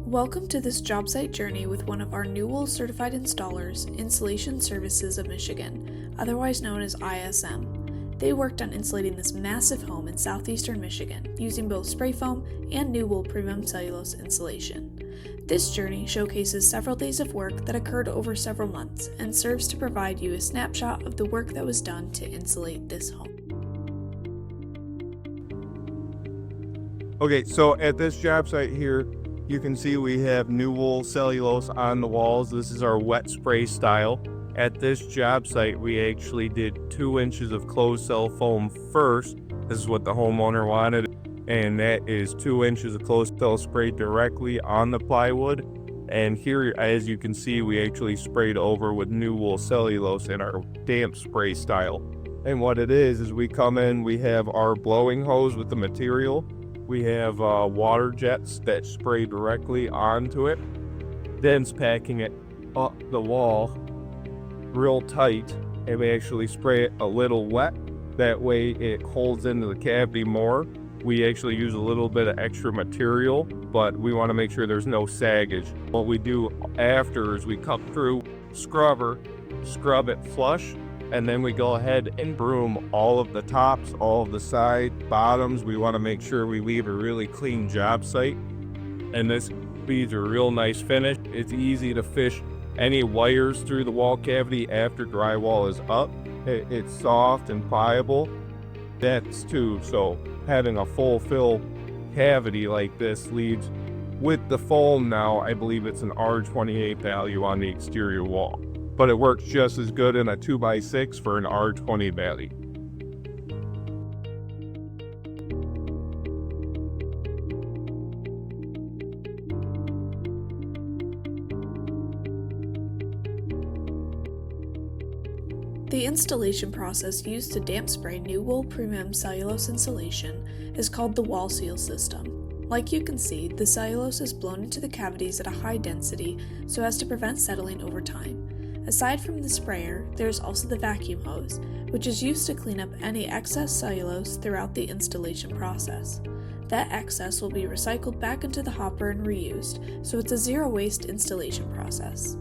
Welcome to this job site journey with one of our Nu-Wool certified installers, Insulation Services of Michigan, otherwise known as ISM. They worked on insulating this massive home in southeastern Michigan using both spray foam and Nu-Wool Premium Cellulose Insulation. This journey showcases several days of work that occurred over several months and serves to provide you a snapshot of the work that was done to insulate this home. Okay, so at this job site here, you can see we have Nu-Wool cellulose on the walls. This is our wet spray style. At this job site, we actually did 2 inches of closed cell foam first. This is what the homeowner wanted, and that is 2 inches of closed cell spray directly on the plywood. And here, as you can see, we actually sprayed over with Nu-Wool cellulose in our damp spray style. And what it is we come in, we have our blowing hose with the material. We have water jets that spray directly onto it, then packing it up the wall real tight, and we actually spray it a little wet. That way it holds into the cavity more. We actually use a little bit of extra material, but we want to make sure there's no saggage. What we do after is we come through scrubber, scrub it flush, and then we go ahead and broom all of the tops, all of the side, bottoms. We want to make sure we leave a really clean job site. And this leaves a real nice finish. It's easy to fish any wires through the wall cavity after drywall is up. It's soft and pliable. That's too, so having a full fill cavity like this leaves, with the foam now, I believe it's an R28 value on the exterior wall. But it works just as good in a 2x6 for an R20 value. The installation process used to damp spray Nu-Wool Premium Cellulose Insulation is called the wall seal system. Like you can see, the cellulose is blown into the cavities at a high density so as to prevent settling over time. Aside from the sprayer, there is also the vacuum hose, which is used to clean up any excess cellulose throughout the installation process. That excess will be recycled back into the hopper and reused, so it's a zero-waste installation process.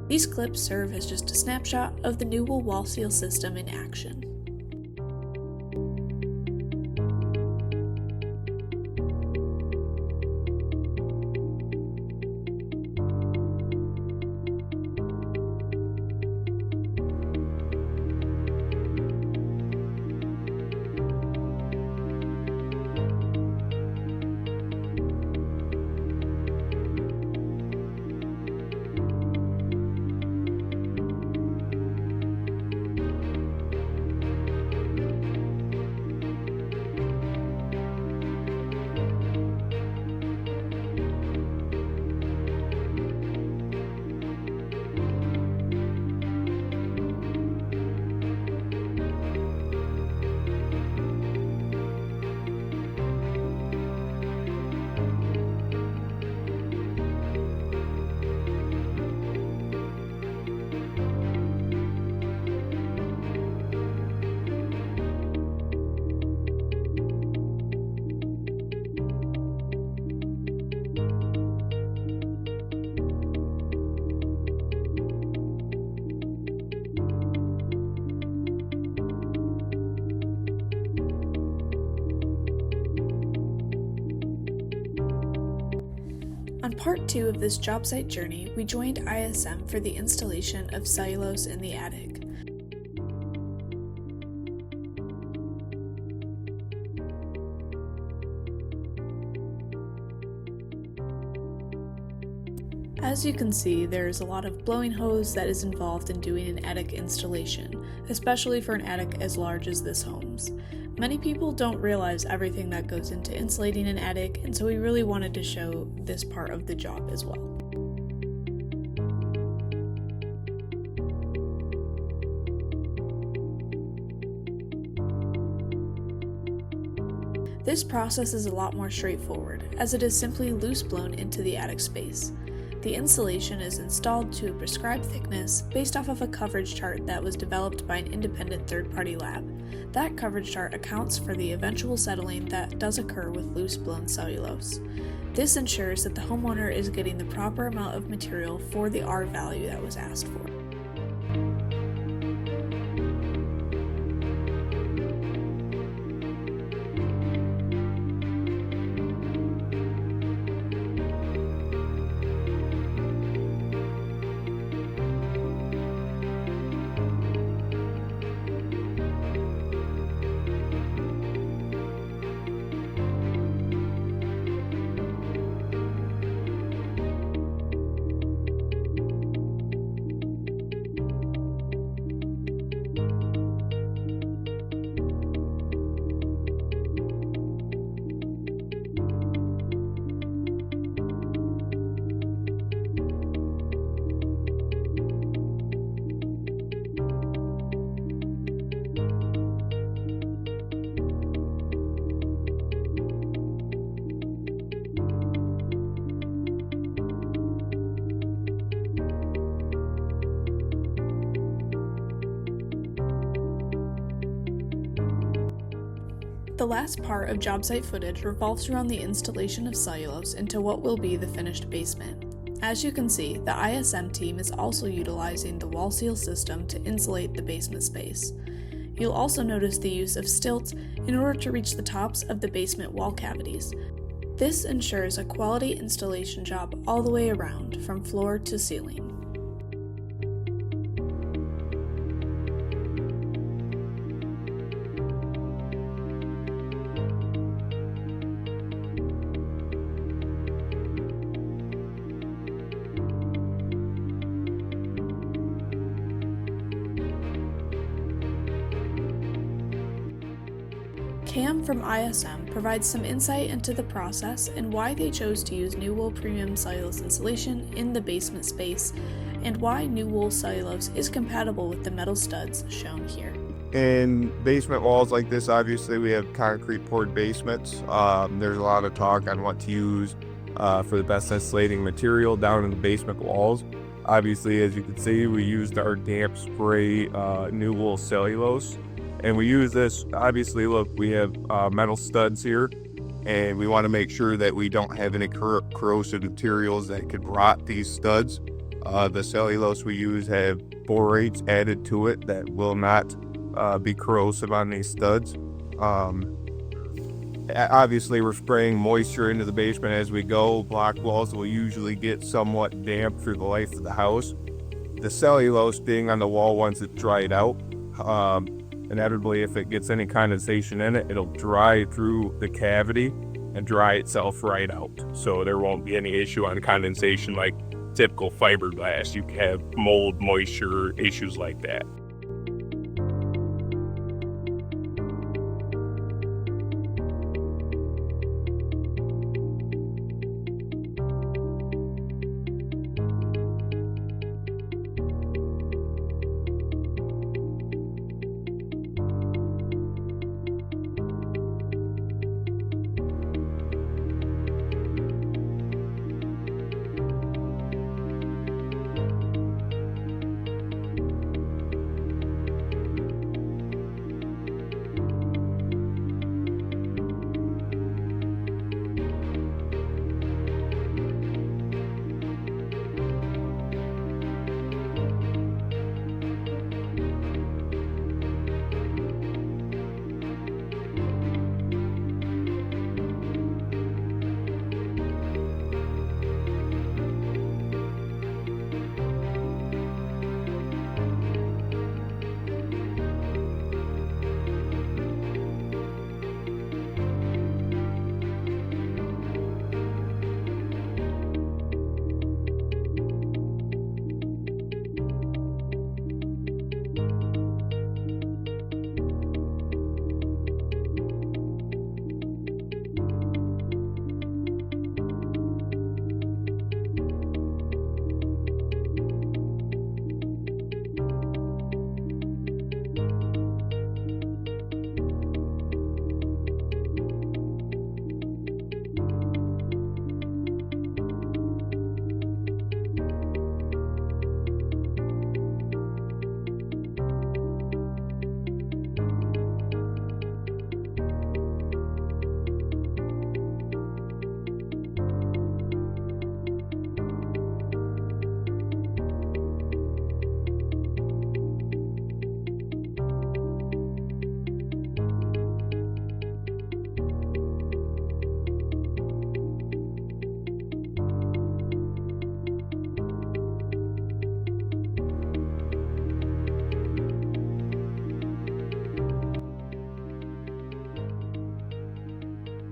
These clips serve as just a snapshot of the Nu-Wool wall seal system in action. On part 2 of this job site journey, we joined ISM for the installation of cellulose in the attic. As you can see, there is a lot of blowing hose that is involved in doing an attic installation, especially for an attic as large as this home's. Many people don't realize everything that goes into insulating an attic, and so we really wanted to show this part of the job as well. This process is a lot more straightforward, as it is simply loose blown into the attic space. The insulation is installed to a prescribed thickness based off of a coverage chart that was developed by an independent third-party lab. That coverage chart accounts for the eventual settling that does occur with loose blown cellulose. This ensures that the homeowner is getting the proper amount of material for the R value that was asked for. The last part of job site footage revolves around the installation of cellulose into what will be the finished basement. As you can see, the ISM team is also utilizing the wall seal system to insulate the basement space. You'll also notice the use of stilts in order to reach the tops of the basement wall cavities. This ensures a quality installation job all the way around, from floor to ceiling. Kam from ISM provides some insight into the process and why they chose to use Nu-Wool Premium Cellulose Insulation in the basement space, and why Nu-Wool Cellulose is compatible with the metal studs shown here. In basement walls like this, obviously we have concrete poured basements. There's a lot of talk on what to use for the best insulating material down in the basement walls. Obviously, as you can see, we used our damp spray Nu-Wool Cellulose. And we use this, obviously, look, we have metal studs here, and we want to make sure that we don't have any corrosive materials that could rot these studs. The cellulose we use have borates added to it that will not be corrosive on these studs. Obviously, we're spraying moisture into the basement as we go. Block walls will usually get somewhat damp through the life of the house. The cellulose being on the wall once it's dried out, inevitably, if it gets any condensation in it, it'll dry through the cavity and dry itself right out. So there won't be any issue on condensation like typical fiberglass. You can have mold, moisture, issues like that.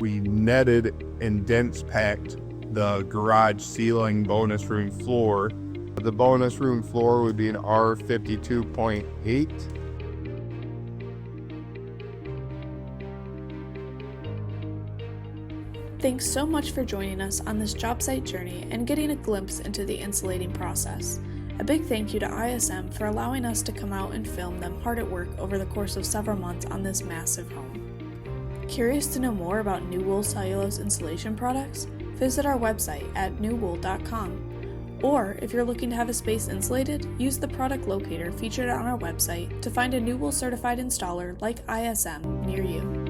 we netted and dense packed the garage ceiling bonus room floor. The bonus room floor would be an R52.8. Thanks so much for joining us on this job site journey and getting a glimpse into the insulating process. A big thank you to ISM for allowing us to come out and film them hard at work over the course of several months on this massive home. Curious to know more about Nu-Wool cellulose insulation products? Visit our website at nuwool.com. Or, if you're looking to have a space insulated, use the product locator featured on our website to find a Nu-Wool certified installer like ISM near you.